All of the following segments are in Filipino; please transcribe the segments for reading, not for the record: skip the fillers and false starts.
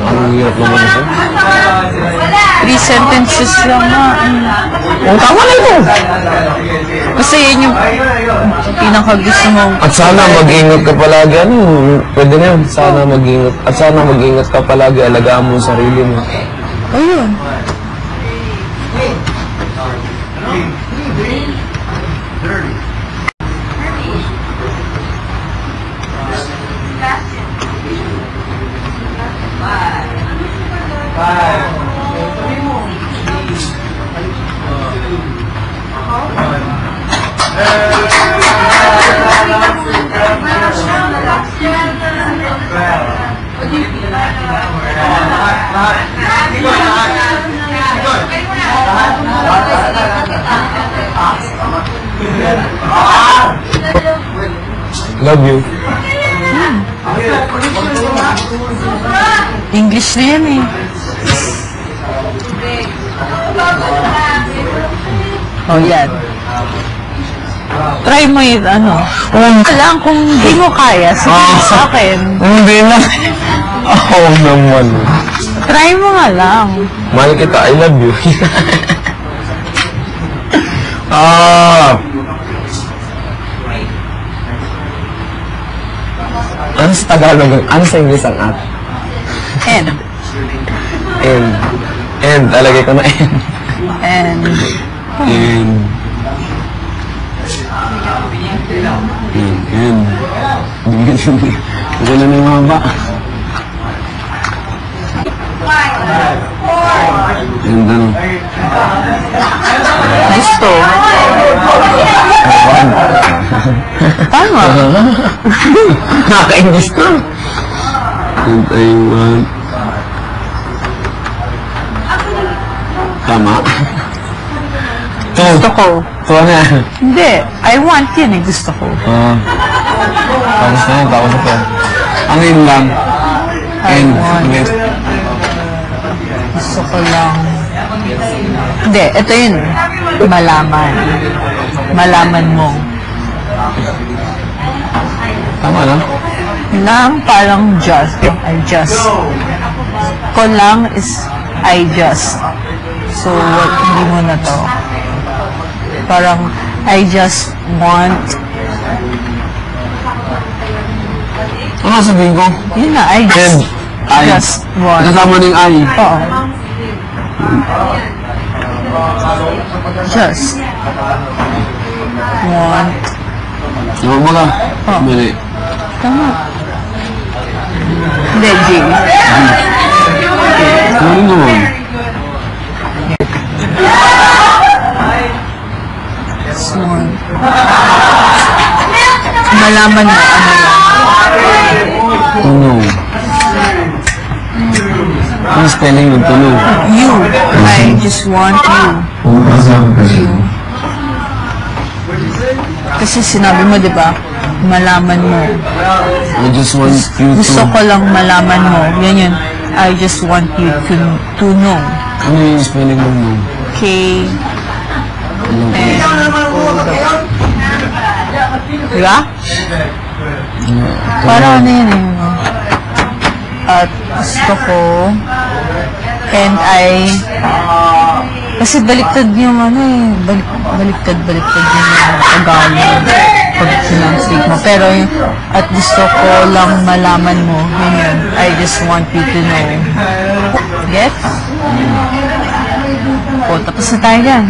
Ang hirap naman ito. 3 sentences lang nga. Ang tama na ito! Kasi yun yung pinakagusto mo. At sana mag-ingat ka palagi. Ano? Pwede na yun. Sana mag-ingat. At sana mag-ingat ka palagi. Alagaan mo yung sarili mo. Ayun. Love you. English na yan eh. Oh, yan. Try mo yun, ano. Alam, kung hindi mo kaya, sige sa akin. Hindi na. Ako naman. Try mo nga lang. Mahal kita, I love you. Ano sa Tagalog? Ano sa English ang at? And. And. Alagay ko na and. And. And. Ito na yung mga ba? And then. Gusto. Tama. Nakaka-English na. And I want... Tama? Gusto ko. Ito na. Hindi. I want yun eh. Gusto ko. Tapos na yun. Tapos na yun. Ang yun lang. And with... Gusto ko lang. Hindi. Ito yun. Malaman. Malaman mo. Tama na? Lang parang just. I just. Ko lang is I just. So, hindi mo na to. Parang I just want. Ano sabihin ko? Yun na, I just. I just want. Kasama ng I. Oo. Just. Want. Tama ba ka? Oh. Mali. Tama. Hindi, G. Ano naman? Want. Malaman mo, ano yan. Ano? Ano spelling ng tunog? You. I just want you. You. Kasi sinabi mo, di ba? Malaman mo. I just want you to... Gusto ko lang malaman mo. Yan yun. I just want you to know. Ano yung spelling ng no? K. Diba? Para ano yun eh. At gusto ko. And I... Kasi baliktad yung ano eh. Baliktad yung Tagalog. Pag sinang-speak mo. Pero yung, at gusto ko lang malaman mo. Yun yun. I just want you to know. Get? O, tapos na tayo dyan.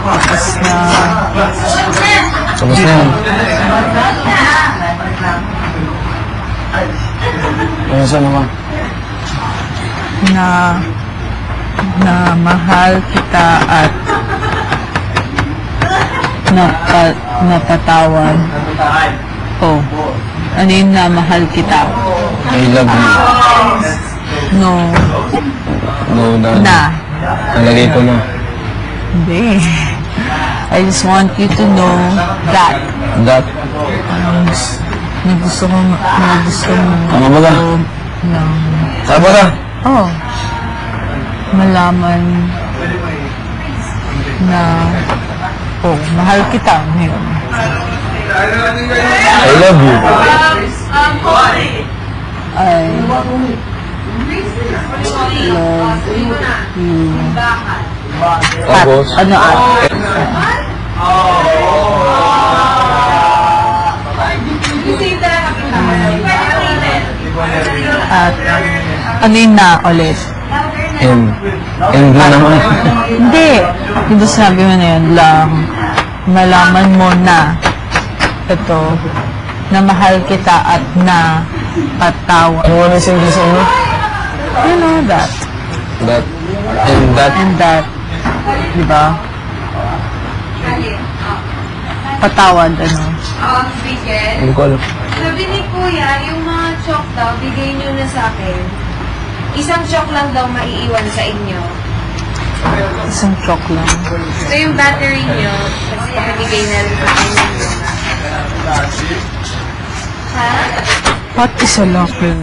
Tapos na. Tapos na yan. Ano sa naman? Na mahal kita at napatawad. Oh. Ano yun na mahal kita? I love you. No. No, Na. Nalagay ko na. Hindi. I just want you to know that. That. Na gusto mo. Tama ba ka? Tama ka? Oh. Malaman na, mahal kita ngayon. I love you. I love you. Tapos, Ano at? At ano yun na ulit? and na naman. Hindi. Yung sabi mo na yun lang, malaman mo na ito, na mahal kita at na patawa. Ano nga na single song mo? You know that. That, and that, And that, di ba? Patawad, ano. hindi ko alam. Sabi ni Kuya, yung mga chalk daw, bigay nyo na sa akin. Isang chalk lang daw maiiwan sa inyo. Isang chalk lang. So yung battery nyo, tapos pakibigay na rin sa inyo. Ha? What is a locker?